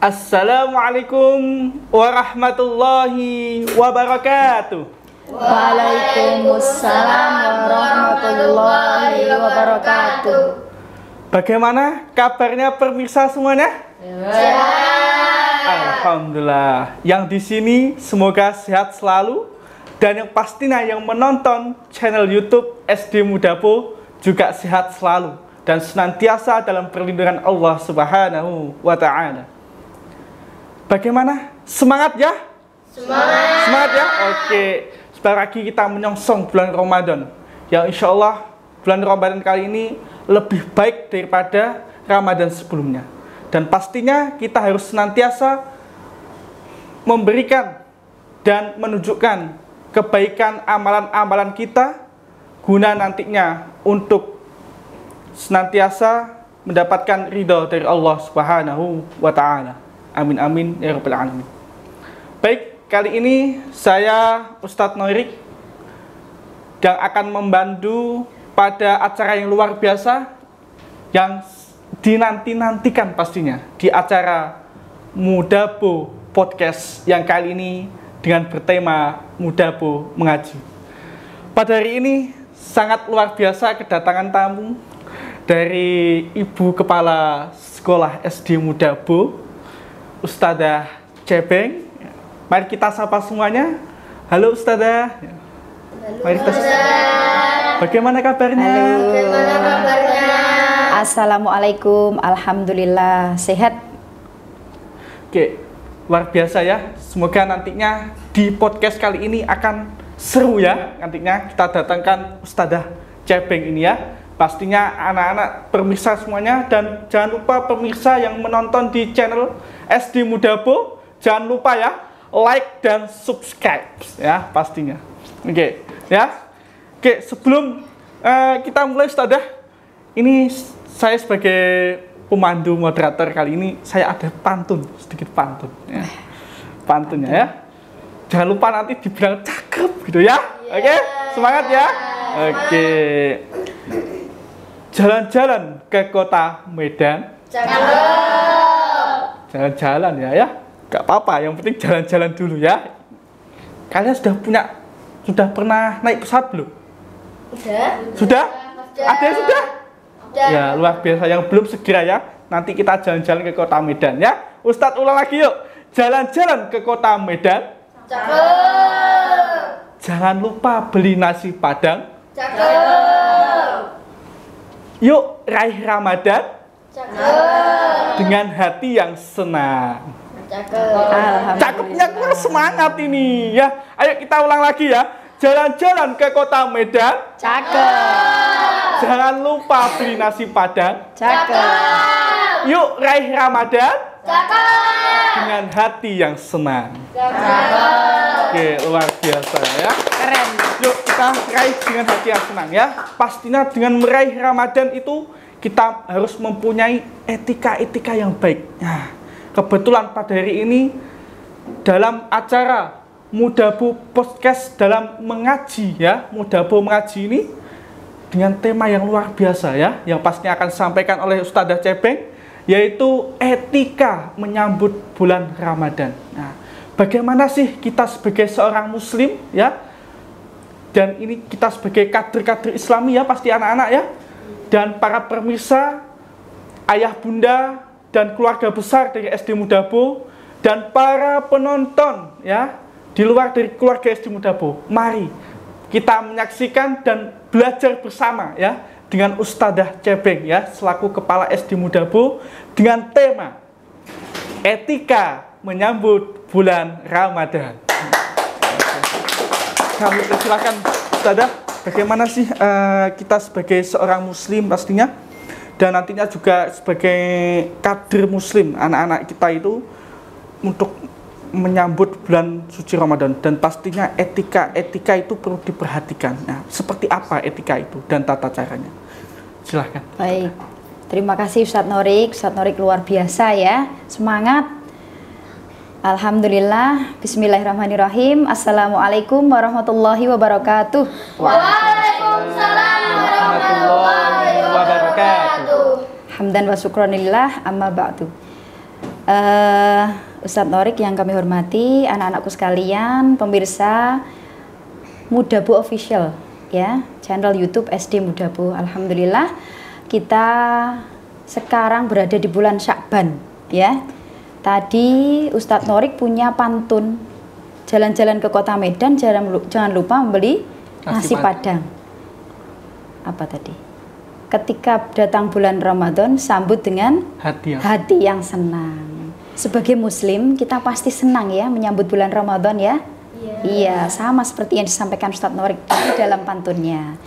Assalamualaikum warahmatullahi wabarakatuh. Waalaikumsalam warahmatullahi wabarakatuh. Bagaimana kabarnya pemirsa semuanya? Sehat. Alhamdulillah. Yang di sini semoga sehat selalu, dan yang pastinya yang menonton channel YouTube SD Mudapo juga sehat selalu dan senantiasa dalam perlindungan Allah Subhanahu wa Ta'ala. Bagaimana? Semangat ya? Semangat. Semangat ya? Oke. Sebentar lagi kita menyongsong bulan Ramadan. Yang insya Allah bulan Ramadan kali ini lebih baik daripada Ramadan sebelumnya. Dan pastinya kita harus senantiasa memberikan dan menunjukkan kebaikan amalan-amalan kita guna nantinya untuk senantiasa mendapatkan ridho dari Allah Subhanahu wa Ta'ala. Amin amin ya rabbal alamin. Baik, kali ini saya Ustadz Norik yang akan membantu pada acara yang luar biasa yang dinanti-nantikan pastinya di acara Mudapo Podcast yang kali ini dengan bertema Mudapo Mengaji. Pada hari ini sangat luar biasa kedatangan tamu dari Ibu Kepala Sekolah SD Mudapo, Ustadzah Cebeng. Mari kita sapa semuanya. Halo Ustadzah. Mari kita. Bagaimana kabarnya? Halo. Bagaimana kabarnya? Assalamualaikum. Alhamdulillah sehat. Oke, luar biasa ya. Semoga nantinya di podcast kali ini akan seru ya. Nantinya kita datangkan Ustadzah Cebeng ini ya. Pastinya anak-anak pemirsa semuanya, dan jangan lupa pemirsa yang menonton di channel SD Mudapo, jangan lupa ya like dan subscribe ya pastinya. Oke ya. Oke, sebelum kita mulai Ustadzah, ini saya sebagai pemandu moderator kali ini saya ada pantun, sedikit pantun ya. Pantunnya ya. Jangan lupa nanti dibilang cakep gitu ya. Oke, semangat ya. Oke. Jalan-jalan ke kota Medan. Jalan-jalan ya. Gak apa-apa, yang penting jalan-jalan dulu ya. Kalian sudah pernah naik pesawat belum? Sudah? Ada yang sudah? Ya, luar biasa. Yang belum segera ya. Nanti kita jalan-jalan ke kota Medan ya. Ustadz ulang lagi yuk. Jalan-jalan ke kota Medan. Jangan lupa beli nasi Padang. Yuk raih Ramadan dengan hati yang senang. Cakepnya kurang semangat ini ya. Ayo kita ulang lagi ya. Jalan-jalan ke kota Medan. Jangan lupa beli nasi Padang. Yuk raih Ramadan dengan hati yang senang. Oke, luar biasa ya. Keren. Yuk kita raih dengan hati yang senang ya. Pastinya dengan meraih Ramadan itu kita harus mempunyai etika-etika yang baik. Nah, kebetulan pada hari ini dalam acara Mudapo Podcast dalam mengaji ya, Mudapo Mengaji ini dengan tema yang luar biasa ya, yang pastinya akan disampaikan oleh Ustadzah Cebeng, yaitu etika menyambut bulan Ramadan. Nah, bagaimana sih kita sebagai seorang muslim ya, dan ini kita sebagai kader-kader Islami ya, pasti anak-anak ya, dan para pemirsa, ayah bunda dan keluarga besar dari SD Mudapo, dan para penonton ya di luar dari keluarga SD Mudapo. Mari kita menyaksikan dan belajar bersama ya dengan Ustadzah Cebeng ya selaku kepala SD Mudapo dengan tema etika menyambut bulan Ramadan. Kami persilakan Ustadzah, bagaimana sih kita sebagai seorang muslim pastinya, dan nantinya juga sebagai kader muslim anak-anak kita itu untuk menyambut bulan suci Ramadan, dan pastinya etika itu perlu diperhatikan. Nah, seperti apa etika itu dan tata caranya? Silahkan. Baik, terima kasih Ustadz Norik. Ustadz Norik luar biasa ya, semangat. Alhamdulillah, bismillahirrahmanirrahim. Assalamualaikum warahmatullahi wabarakatuh. Waalaikumsalam warahmatullahi wabarakatuh. Hamdan wa syukronillah, amma ba'du. Ustadz Norik yang kami hormati, anak-anakku sekalian, pemirsa Mudabu Official ya, channel YouTube SD Mudabu. Alhamdulillah kita sekarang berada di bulan Sya'ban ya. Tadi Ustadz Norik punya pantun, jalan-jalan ke kota Medan jangan lupa membeli nasi padang. Apa tadi? Ketika datang bulan Ramadan sambut dengan hati yang senang. Sebagai muslim kita pasti senang ya menyambut bulan Ramadan ya. Iya, sama seperti yang disampaikan Ustadz Norik di dalam pantunnya.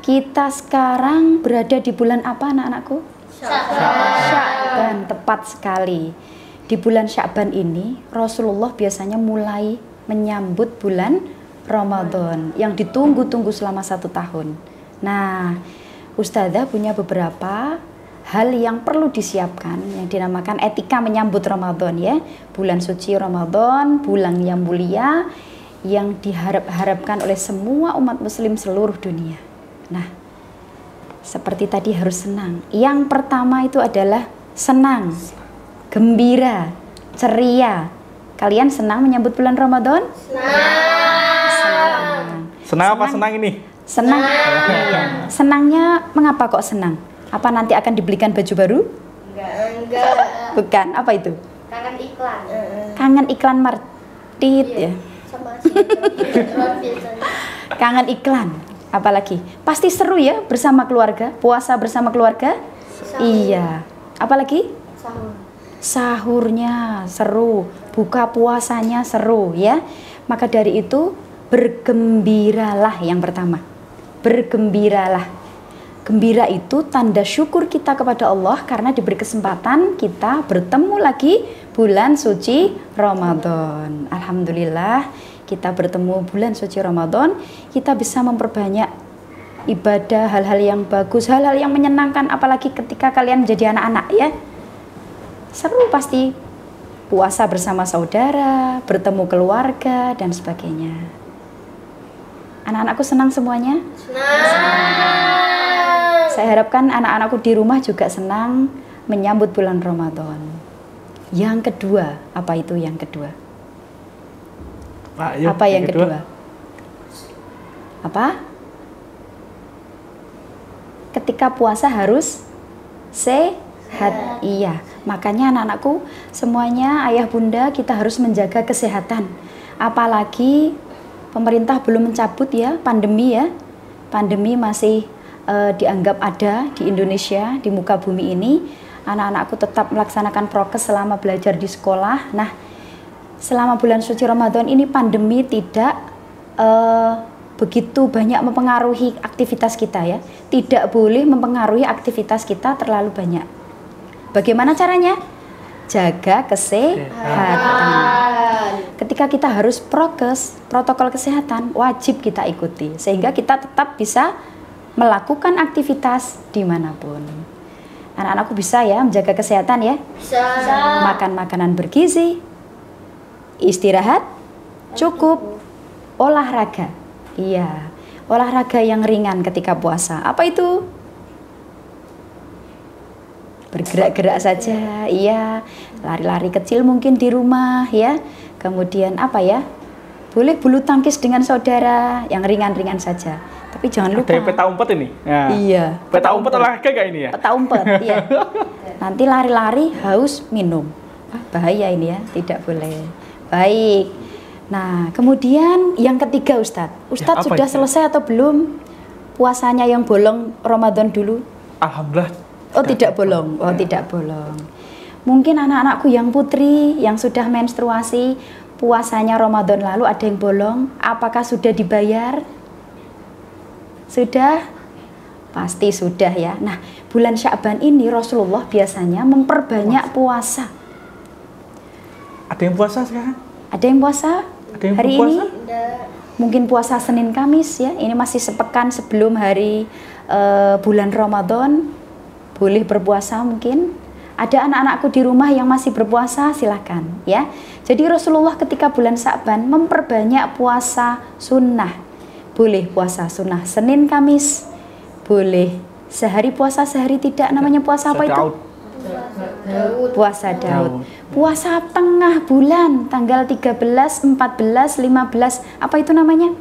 Kita sekarang berada di bulan apa anak-anakku? Sya'ban, tepat sekali. Di bulan Sya'ban ini Rasulullah biasanya mulai menyambut bulan Ramadan yang ditunggu-tunggu selama 1 tahun. Nah, Ustazah punya beberapa hal yang perlu disiapkan yang dinamakan etika menyambut Ramadan ya. Bulan suci Ramadan, bulan yang mulia yang diharap-harapkan oleh semua umat muslim seluruh dunia. Nah, seperti tadi harus senang. Yang pertama itu adalah senang, gembira, ceria. Kalian senang menyambut bulan Ramadan? Senang apa senang ini? Senang. Senangnya mengapa kok senang? Apa nanti akan dibelikan baju baru? Enggak. Bukan, apa itu? Kangen iklan. Kangen iklan Martit ya. Sama sinetron biasanya. Kangen iklan. Apalagi? Pasti seru ya bersama keluarga, puasa bersama keluarga? Iya. Apalagi? Sahur. Sahurnya seru, buka puasanya seru ya. Maka dari itu bergembiralah yang pertama. Bergembiralah. Gembira itu tanda syukur kita kepada Allah karena diberi kesempatan kita bertemu lagi bulan suci Ramadan. Alhamdulillah kita bertemu bulan suci Ramadan, kita bisa memperbanyak ibadah, hal-hal yang bagus, hal-hal yang menyenangkan, apalagi ketika kalian menjadi anak-anak ya. Seru pasti puasa bersama saudara, bertemu keluarga dan sebagainya. Anak-anakku senang semuanya? Senang. Saya harapkan anak-anakku di rumah juga senang menyambut bulan Ramadan. Yang kedua, apa itu yang kedua? Apa yang kedua? Apa? Ketika puasa harus sehat. Iya, makanya anak-anakku semuanya, ayah bunda, kita harus menjaga kesehatan. Apalagi pemerintah belum mencabut ya pandemi ya. Pandemi masih dianggap ada di Indonesia, di muka bumi ini. Anak-anakku tetap melaksanakan prokes selama belajar di sekolah. Nah, selama bulan suci Ramadan ini pandemi tidak begitu banyak mempengaruhi aktivitas kita ya. Tidak boleh mempengaruhi aktivitas kita terlalu banyak. Bagaimana caranya? Jaga kesehatan. Ketika kita harus prokes, protokol kesehatan wajib kita ikuti sehingga kita tetap bisa melakukan aktivitas dimanapun. Anak-anakku bisa ya menjaga kesehatan ya? Bisa. Makan makanan bergizi, istirahat cukup, olahraga. Iya, olahraga yang ringan ketika puasa. Apa itu? Bergerak-gerak saja, iya. Lari-lari kecil mungkin di rumah ya. Kemudian apa ya? Boleh bulu tangkis dengan saudara, yang ringan-ringan saja. Tapi jangan lupa. Ada peta umpet ini. Ya. Iya. Peta umpet olahraga kayak ini ya. Peta umpet, iya. Nanti lari-lari haus minum. Bahaya ini ya, tidak boleh. Baik. Nah, kemudian yang ketiga Ustadz. Ustadz Ya, sudah itu? selesai atau belum puasanya yang bolong Ramadan dulu? Alhamdulillah. Oh, tidak bolong. Oh, tidak bolong. Mungkin anak-anakku yang putri yang sudah menstruasi puasanya Ramadan lalu ada yang bolong. Apakah sudah dibayar? Sudah? Pasti sudah ya. Nah, bulan Sya'ban ini Rasulullah biasanya memperbanyak puasa. Ada yang puasa sekarang? Ada yang puasa? Ada yang Hari berpuasa? ini? Mungkin puasa Senin Kamis ya. Ini masih sepekan sebelum hari bulan Ramadan. Boleh berpuasa mungkin. Ada anak-anakku di rumah yang masih berpuasa, silakan ya. Jadi Rasulullah ketika bulan Sya'ban memperbanyak puasa sunnah. Boleh puasa sunnah Senin Kamis, boleh sehari puasa sehari tidak, namanya puasa apa itu? Daud. Puasa Daud. Daud. Puasa tengah bulan tanggal 13, 14, 15. Apa itu namanya?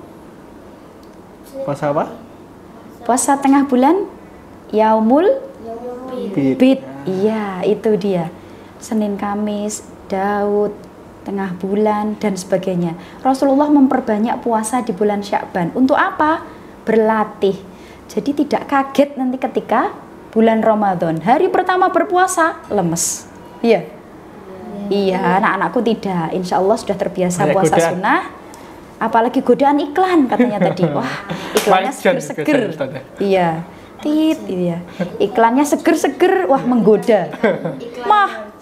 Puasa apa? Puasa tengah bulan Yaumul Bid. Bid. Iya, itu dia. Senin, Kamis, Daud, tengah bulan dan sebagainya. Rasulullah memperbanyak puasa di bulan Sya'ban. Untuk apa? Berlatih. Jadi tidak kaget nanti ketika bulan Ramadan. Hari pertama berpuasa lemes. Iya. Iya, anak-anakku tidak. Insya Allah sudah terbiasa Banyak puasa godaan. sunnah. Apalagi godaan iklan katanya tadi. Wah, iklannya Macan seger-seger. biasanya, Ustaz, ya? Iya. Tit, iya. Iklannya seger-seger. Wah, menggoda. Mah,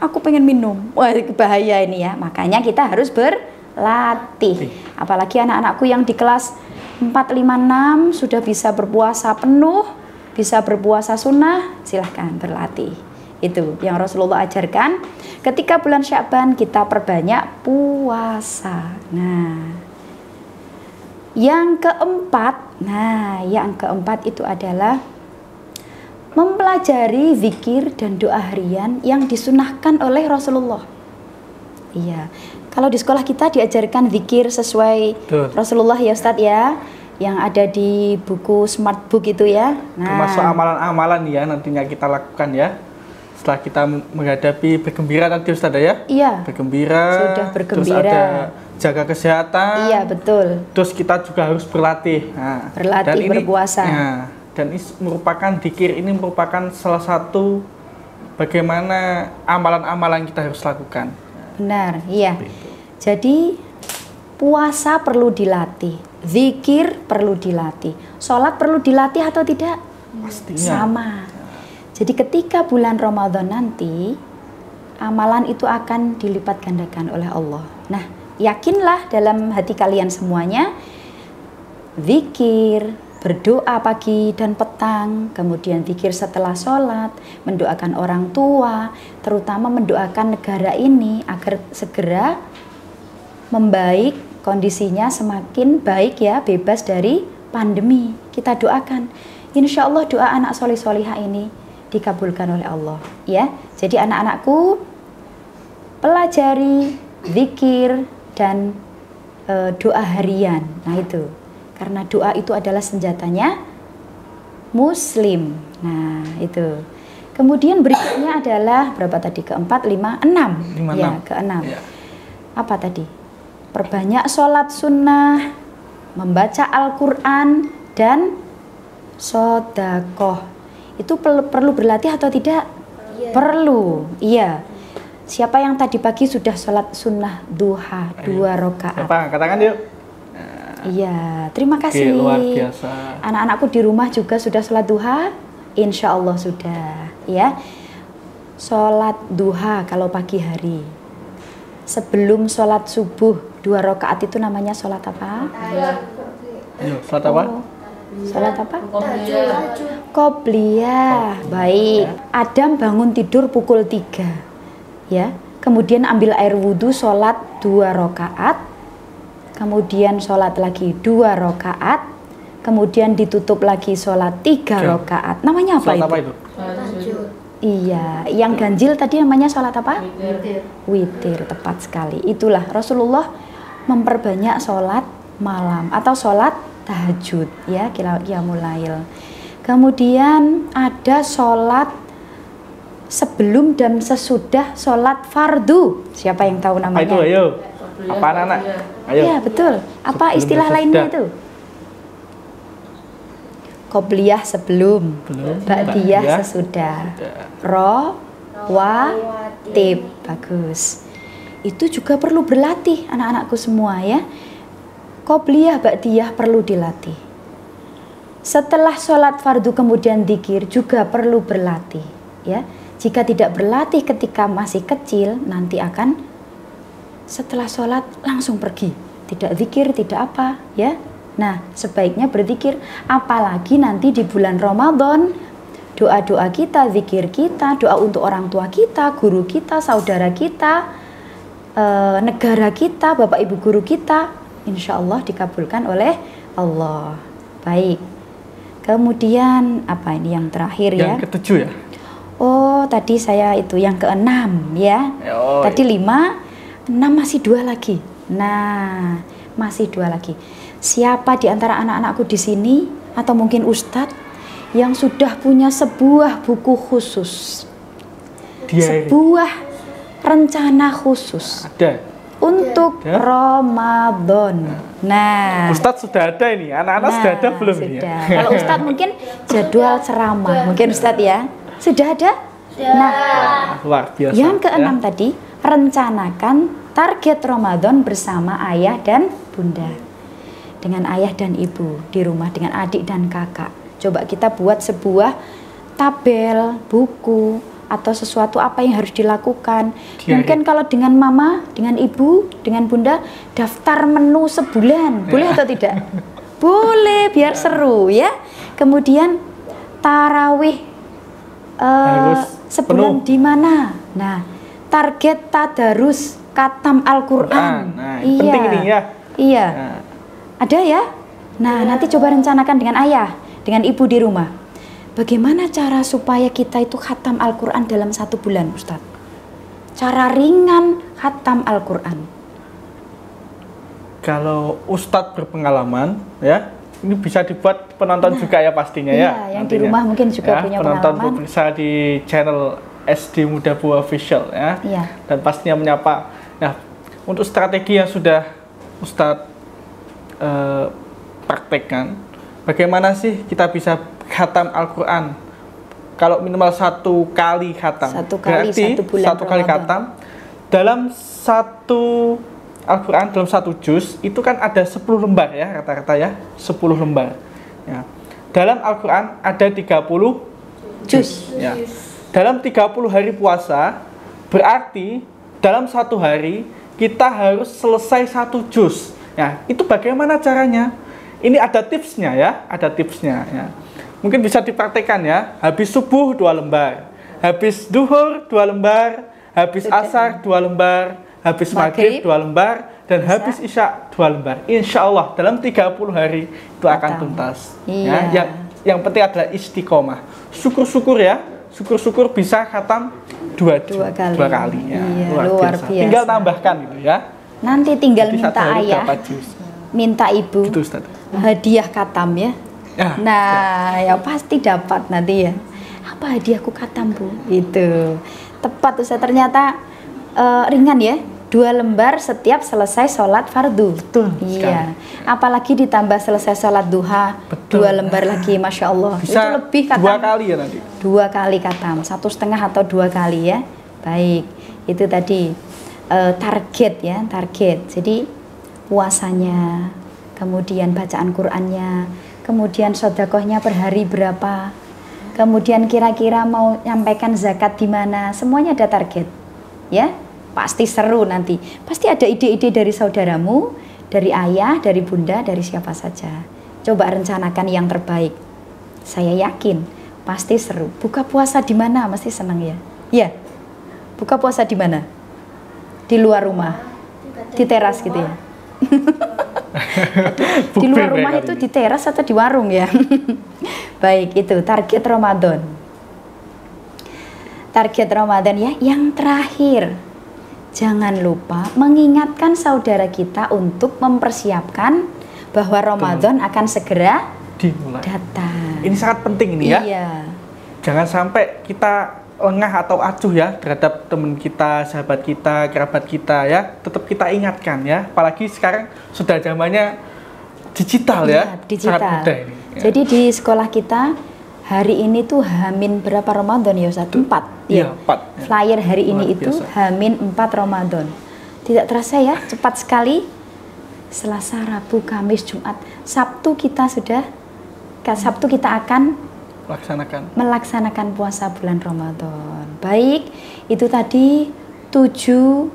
aku pengen minum. Wah, bahaya ini ya. Makanya kita harus berlatih. Apalagi anak-anakku yang di kelas 4, 5, 6 sudah bisa berpuasa penuh, bisa berpuasa sunnah, silahkan berlatih. Itu yang Rasulullah ajarkan. Ketika bulan Sya'ban kita perbanyak puasa. Nah, yang keempat itu adalah mempelajari zikir dan doa harian yang disunahkan oleh Rasulullah. Iya, kalau di sekolah kita diajarkan zikir sesuai Betul. Rasulullah ya Ustadz ya, yang ada di buku Smart Book itu ya. Termasuk amalan-amalan ya nantinya kita lakukan ya. Setelah kita menghadapi bergembira nanti Ustaz ya. Iya. Bergembira. Sudah bergembira. Terus ada jaga kesehatan. Iya betul. Terus kita juga harus berlatih. Nah, Berlatih, berpuasa. Dan ini merupakan zikir, ini merupakan salah satu bagaimana amalan-amalan kita harus lakukan. Benar, iya. Jadi puasa perlu dilatih, zikir perlu dilatih, sholat perlu dilatih atau tidak? Pastinya. Sama. Jadi ketika bulan Ramadan nanti, amalan itu akan dilipat gandakan oleh Allah. Nah, yakinlah dalam hati kalian semuanya, zikir, berdoa pagi dan petang, kemudian zikir setelah sholat, mendoakan orang tua, terutama mendoakan negara ini agar segera membaik, kondisinya semakin baik ya, bebas dari pandemi. Kita doakan, insya Allah doa anak solih-solihah ini dikabulkan oleh Allah ya. Jadi anak-anakku pelajari zikir dan doa harian. Nah itu, karena doa itu adalah senjatanya muslim. Nah itu. Kemudian berikutnya adalah berapa tadi? Keempat, 5, 6. Ya, keenam. Ya. Apa tadi? Perbanyak sholat sunnah, membaca Al-Quran dan sodakoh. Itu perlu berlatih atau tidak? Iya. Perlu, iya. Siapa yang tadi pagi sudah sholat sunnah duha 2 rakaat? Apa? Katakan yuk. Iya, terima kasih. Oke, luar biasa. Anak-anakku di rumah juga sudah sholat duha? Insya Allah sudah, ya. Sholat duha kalau pagi hari. Sebelum sholat subuh 2 rakaat itu namanya sholat apa? Ayo, sholat apa? Oh, sholat apa? Qobliyah. Baik. Adam bangun tidur pukul 3. Ya. Kemudian ambil air wudhu, sholat 2 rakaat. Kemudian sholat lagi 2 rakaat. Kemudian ditutup lagi sholat 3 rakaat. Namanya apa Sholat itu? apa itu? Iya, yang ganjil tadi namanya sholat apa? Witir, tepat sekali. Itulah Rasulullah memperbanyak sholat malam atau sholat tahajud ya, qiyamul lail. Kemudian ada sholat sebelum dan sesudah sholat fardu. Siapa yang tahu namanya? Apa itu? Ayo. Apa anak-anak? Ayo. Iya betul. Apa Sebelum istilah dan lainnya sesudah. itu? Qobliyah sebelum, ba'diyah Ba'diyah sesudah, rawatib. Bagus. Itu juga perlu berlatih anak-anakku semua ya. Qobliyah, ba'diyah perlu dilatih. Setelah sholat fardu kemudian dzikir juga perlu berlatih ya. Jika tidak berlatih ketika masih kecil, nanti akan setelah sholat langsung pergi, tidak dzikir, tidak apa ya. Nah, sebaiknya berzikir, apalagi nanti di bulan Ramadan, doa-doa kita, zikir kita, doa untuk orang tua kita, guru kita, saudara kita, negara kita, bapak ibu guru kita, insya Allah dikabulkan oleh Allah. Baik. Kemudian apa ini yang terakhir ya? Yang ketujuh ya? Oh, tadi saya itu yang keenam ya. Oh, Tadi 5, 6 masih 2 lagi. Nah, masih 2 lagi. Siapa di antara anak-anakku di sini atau mungkin Ustadz yang sudah punya sebuah buku khusus, Diary. sebuah rencana khusus Ada. untuk Ya. Ramadan. Nah, Ustadz sudah ada ini, anak-anak sudah ada belum ini? sudah. Ya? Kalau Ustadz mungkin jadwal ceramah, mungkin Ustadz ya. Sudah ada? Nah, Luar biasa. yang keenam ya. tadi, rencanakan target Ramadan bersama ayah dan bunda. Dengan ayah dan ibu di rumah, dengan adik dan kakak. Coba kita buat sebuah tabel, buku, atau sesuatu apa yang harus dilakukan. Diary. Mungkin kalau dengan mama, dengan ibu, dengan bunda, daftar menu sebulan. Boleh atau tidak? Boleh, biar seru ya. Kemudian tarawih Harus sebulan penuh. di mana? Nah, target tadarus katam Al-Qur'an. Nah, penting ini ya. Iya. Nah, Ada ya? Nah, nanti coba rencanakan dengan ayah, dengan ibu di rumah. Bagaimana cara supaya kita itu khatam Al-Qur'an dalam 1 bulan, Ustadz? Cara ringan khatam Al-Qur'an. kalau Ustadz berpengalaman, ya, ini bisa dibuat penonton juga ya pastinya iya, ya. yang di nantinya. rumah mungkin juga Ya, punya penonton pengalaman. pemirsa di channel SD Muda Bu Official ya. Iya. Dan pastinya menyapa. Nah, untuk strategi yang sudah Ustadz praktekkan, bagaimana sih kita bisa khatam Al-Quran? Kalau minimal 1 kali khatam, 1 kali, berarti 1 bulan 1 kali Ramadan. khatam dalam 1 Al-Quran, dalam 1 juz itu kan ada 10 lembar ya, rata-rata ya, 10 lembar ya. Dalam Al-Quran ada 30 Juz. ya. Dalam 30 hari puasa berarti dalam 1 hari kita harus selesai 1 juz. Ya, itu bagaimana caranya? Ini ada tipsnya ya, ada tipsnya ya. Mungkin bisa dipraktekkan ya. Habis subuh 2 lembar, habis duhur 2 lembar, habis asar 2 lembar, habis maghrib 2 lembar, dan habis isya 2 lembar. Insya Allah dalam 30 hari itu akan Khatam. tuntas. Iya. Ya, yang penting adalah istiqomah. Syukur-syukur ya, syukur-syukur bisa khatam 2 kali. ya. Iya, luar luar biasa. biasa. Tinggal tambahkan gitu ya. Nanti tinggal Jadi 1 minta hari ayah, berapa juz? minta ibu, Gitu Ustaz. hadiah khatam ya. Ya, Nah, ya pasti dapat nanti ya. Apa hadiahku khatam, Bu? Itu. Tepat Ustaz, ternyata ringan ya. 2 lembar setiap selesai sholat fardu. Betul Iya. Apalagi ditambah selesai sholat duha, Betul. 2 lembar lagi, Masya Allah. Bisa Itu lebih 2 khatam. kali ya nanti. 2 kali khatam, 1,5 atau 2 kali ya. Baik, itu tadi target ya, target. Jadi puasanya, kemudian bacaan Qur'annya, kemudian sedekahnya per hari berapa, kemudian kira-kira mau nyampaikan zakat di mana, semuanya ada target. Ya, pasti seru nanti. Pasti ada ide-ide dari saudaramu, dari ayah, dari bunda, dari siapa saja. Coba rencanakan yang terbaik. Saya yakin pasti seru. Buka puasa di mana? Mesti senang ya. Ya. Buka puasa di mana? Di luar rumah. Di teras gitu ya. Di luar Bukber rumah ya itu kali di teras atau di warung ya? Baik, itu target Ramadan. Target Ramadan ya. Yang terakhir, jangan lupa mengingatkan saudara kita untuk mempersiapkan bahwa Ramadan akan segera dimulai. datang. Ini sangat penting ini ya. Iya. Jangan sampai kita lengah atau acuh ya terhadap teman kita, sahabat kita, kerabat kita ya. Tetap kita ingatkan ya. Apalagi sekarang sudah zamannya digital ya. Iya, digital. Sangat mudah ini. Ya. Jadi di sekolah kita hari ini tuh Hamin berapa Ramadan ya Ustaz? 4 Iya, 4. Ya. Flyer hari ini Luar itu biasa. Hamin 4 Ramadan. Tidak terasa ya, cepat sekali. Selasa, Rabu, Kamis, Jumat, Sabtu kita akan melaksanakan puasa bulan Ramadan. Baik, itu tadi 7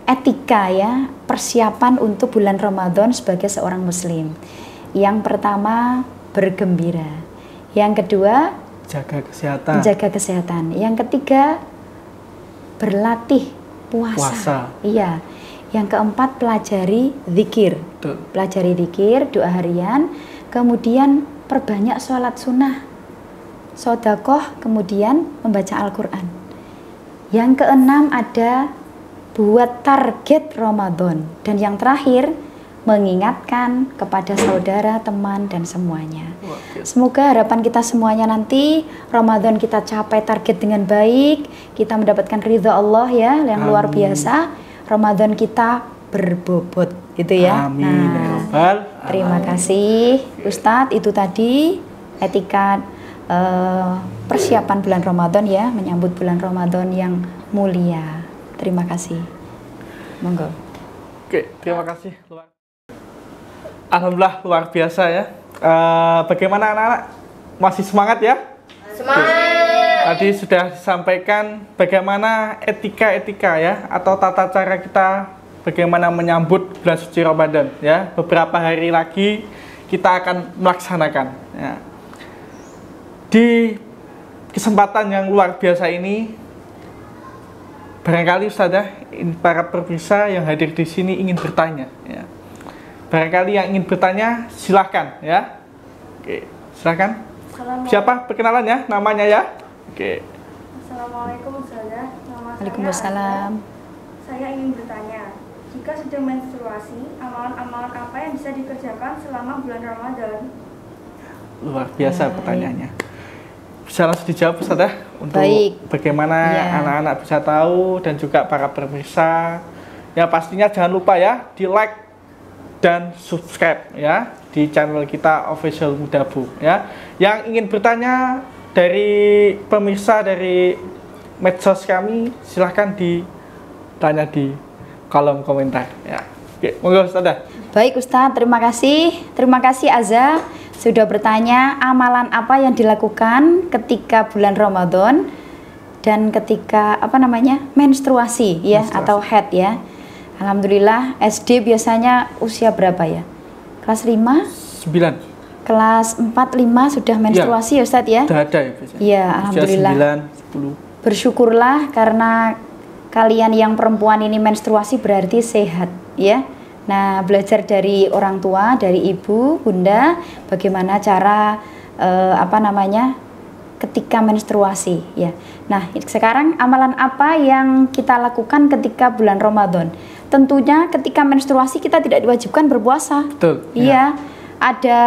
etika ya, persiapan untuk bulan Ramadan sebagai seorang muslim. Yang pertama, bergembira. Yang kedua, Jaga kesehatan. menjaga kesehatan. Yang ketiga, berlatih puasa. Iya. Yang keempat, pelajari zikir. Betul. Pelajari zikir, doa harian. Kemudian perbanyak sholat sunnah. sodakoh, kemudian membaca Al-Quran. Yang keenam ada buat target Ramadan. Dan yang terakhir, mengingatkan kepada saudara, teman, dan semuanya. Semoga harapan kita semuanya nanti Ramadan kita capai target dengan baik, kita mendapatkan ridha Allah ya yang luar biasa. Ramadan kita berbobot gitu ya. Amin. Nah, terima kasih Ustadz, itu tadi etika persiapan bulan Ramadan ya, menyambut bulan Ramadan yang mulia. Terima kasih. Monggo. Oke, terima kasih. Alhamdulillah luar biasa ya. Bagaimana anak-anak? Masih semangat ya? Semangat. Tadi sudah disampaikan bagaimana etika-etika ya, atau tata cara kita bagaimana menyambut bulan suci Ramadan ya. Beberapa hari lagi kita akan melaksanakan ya. Di kesempatan yang luar biasa ini, barangkali Ustazah, para pemirsa yang hadir di sini ingin bertanya ya. Barangkali yang ingin bertanya silahkan ya. Oke, silahkan. Siapa perkenalan ya, namanya ya. Oke. Assalamualaikum Ustazah. Waalaikumsalam. Saya ingin bertanya, jika sudah menstruasi, amalan-amalan apa yang bisa dikerjakan selama bulan Ramadan? Luar biasa pertanyaannya. Bisa langsung dijawab Ustazah untuk bagaimana anak-anak bisa tahu dan juga para pemirsa. Ya pastinya jangan lupa ya di like dan subscribe ya di channel kita Official Mudabu ya. Yang ingin bertanya dari pemirsa dari medsos kami, silahkan ditanya di kolom komentar ya. Oke, monggo Ustazah. Baik Ustadz, terima kasih. Terima kasih Azza sudah bertanya amalan apa yang dilakukan ketika bulan Ramadan dan ketika menstruasi ya, atau haid ya. Alhamdulillah SD biasanya usia berapa ya? Kelas 5? 9. Kelas 4, 5 sudah menstruasi ya Ustadz ya? Sudah ada ya biasanya. Iya, alhamdulillah. 9, 10. Bersyukurlah karena kalian yang perempuan ini menstruasi berarti sehat ya. Nah, belajar dari orang tua, dari ibu, bunda, bagaimana cara ketika menstruasi ya. Nah, sekarang amalan apa yang kita lakukan ketika bulan Ramadan? Tentunya ketika menstruasi kita tidak diwajibkan berpuasa. Betul. Iya. Ada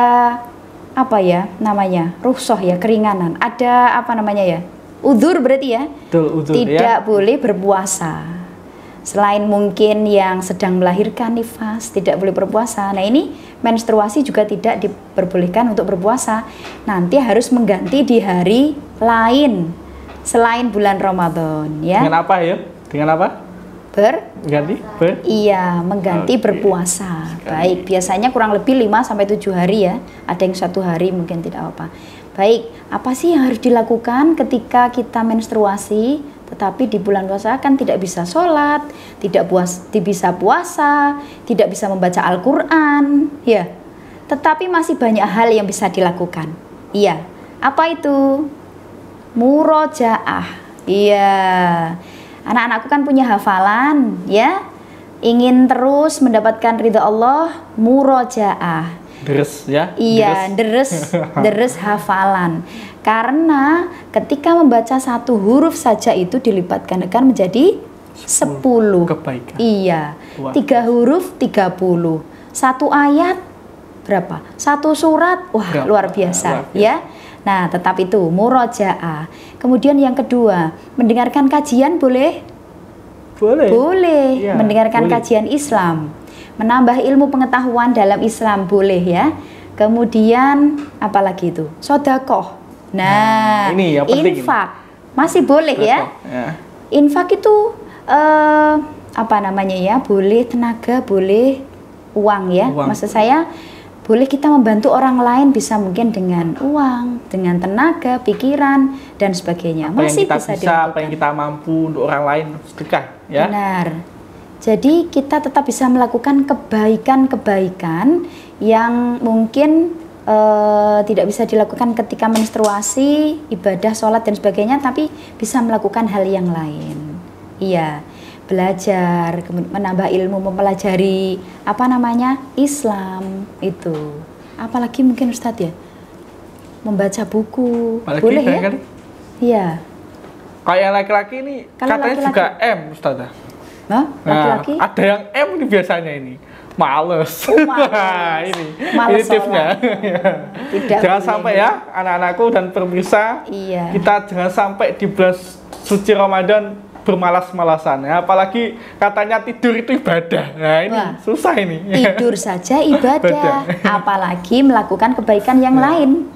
rukhsah ya, keringanan. Ada udzur berarti ya. Betul, udzur, tidak ya. boleh berpuasa. Selain mungkin yang sedang melahirkan nifas tidak boleh berpuasa. Nah, ini menstruasi juga tidak diperbolehkan untuk berpuasa. Nanti harus mengganti di hari lain selain bulan Ramadan ya. Dengan apa ya? Dengan apa? Iya, mengganti berpuasa. Baik, biasanya kurang lebih 5 sampai 7 hari ya. Ada yang 1 hari mungkin tidak apa. Baik, apa sih yang harus dilakukan ketika kita menstruasi? Tetapi di bulan puasa kan tidak bisa sholat, tidak bisa puasa, tidak bisa membaca Al-Quran, ya. Tetapi masih banyak hal yang bisa dilakukan. Iya, apa itu? Murojaah. Iya, anak-anakku kan punya hafalan, ya. Ingin terus mendapatkan ridha Allah, murojaah. Deres ya? Iya, deres hafalan. Karena ketika membaca 1 huruf saja itu dilipatkan akan menjadi 10 kebaikan. Iya. 3 huruf 30. 1 ayat berapa? 1 surat. Wah, luar biasa ya. Nah, tetap itu murojaah. Kemudian yang kedua, mendengarkan kajian boleh? Boleh. Ya, mendengarkan kajian Islam. Menambah ilmu pengetahuan dalam Islam boleh ya. Kemudian apalagi itu? Sodakoh. Nah, ini yang penting. Infak masih boleh ya. Infak itu boleh tenaga, boleh uang ya. Maksud saya boleh kita membantu orang lain, bisa mungkin dengan uang, dengan tenaga, pikiran dan sebagainya. Masih bisa dilakukan. Apa yang kita mampu untuk orang lain sedekah ya. Benar. Jadi kita tetap bisa melakukan kebaikan-kebaikan yang mungkin tidak bisa dilakukan ketika menstruasi, ibadah, sholat dan sebagainya, tapi bisa melakukan hal yang lain. Iya, belajar, menambah ilmu, mempelajari Islam itu. Apalagi mungkin Ustadz ya? membaca buku. Apalagi Boleh ya? kan? Iya. Kayak laki-laki ini Kalau katanya laki-laki- juga M, Ustazah. Hah? Laki-laki? Nah, ada yang M ini biasanya ini. Males. Oh, males. ini Males tipsnya. Tidak Jangan boleh. sampai ya anak-anakku dan pemirsa, Iya. kita jangan sampai di bulan suci Ramadan bermalas-malasan ya. Apalagi katanya tidur itu ibadah. Nah, ini Wah. susah ini. Tidur saja ibadah, Ibadah. apalagi melakukan kebaikan yang lain.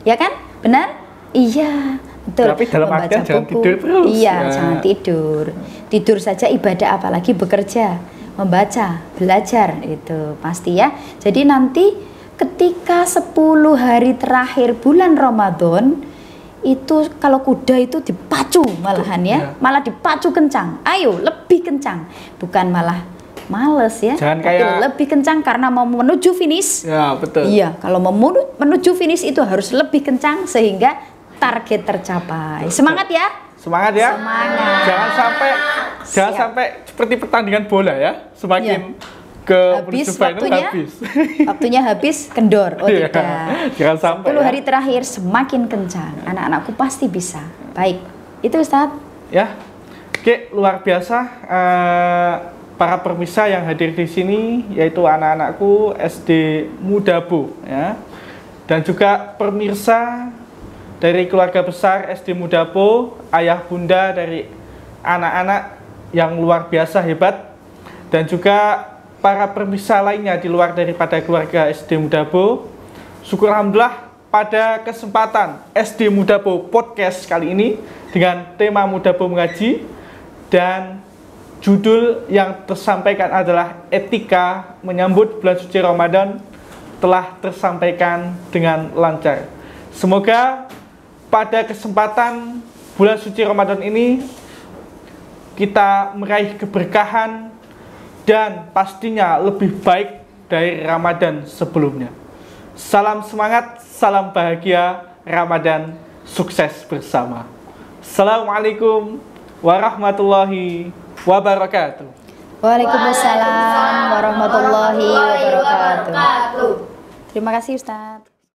Ya kan? Benar? Iya, betul. Tapi dalam Membaca artian jangan buku. tidur terus. Iya, Ya. jangan tidur. Tidur saja ibadah, apalagi bekerja, membaca, belajar itu pasti ya. Jadi nanti ketika 10 hari terakhir bulan Ramadan itu kalau kuda itu dipacu malahan ya, Ya. malah dipacu kencang. Ayo, lebih kencang. Bukan malah males ya. Jangan tapi kayak- lebih kencang karena mau menuju finish. Ya, betul. Iya, kalau mau menuju finish itu harus lebih kencang sehingga target tercapai. Semangat ya. Semangat ya. Semangat. Jangan Siap. sampai seperti pertandingan bola ya. Semakin ke Habis menuju final waktunya. habis. Waktunya habis kendor. Oh Iya. tidak. Jangan sampai 10 ya. hari terakhir semakin kencang. Anak-anakku pasti bisa. Baik. Itu Ustadz. Ya. Oke, luar biasa para pemirsa yang hadir di sini yaitu anak-anakku SD Mudabo ya. Dan juga pemirsa dari keluarga besar SD Mudabo, ayah bunda dari anak-anak yang luar biasa hebat, dan juga para pemirsa lainnya di luar daripada keluarga SD Mudabo. Syukur alhamdulillah pada kesempatan SD Mudabo Podcast kali ini dengan tema Mudabo Mengaji, dan judul yang tersampaikan adalah etika menyambut bulan suci Ramadan telah tersampaikan dengan lancar. Semoga pada kesempatan bulan suci Ramadan ini kita meraih keberkahan dan pastinya lebih baik dari Ramadan sebelumnya. Salam semangat, salam bahagia, Ramadan sukses bersama. Assalamualaikum warahmatullahi wabarakatuh. Waalaikumsalam warahmatullahi wabarakatuh. wabarakatuh. Terima kasih Ustadz.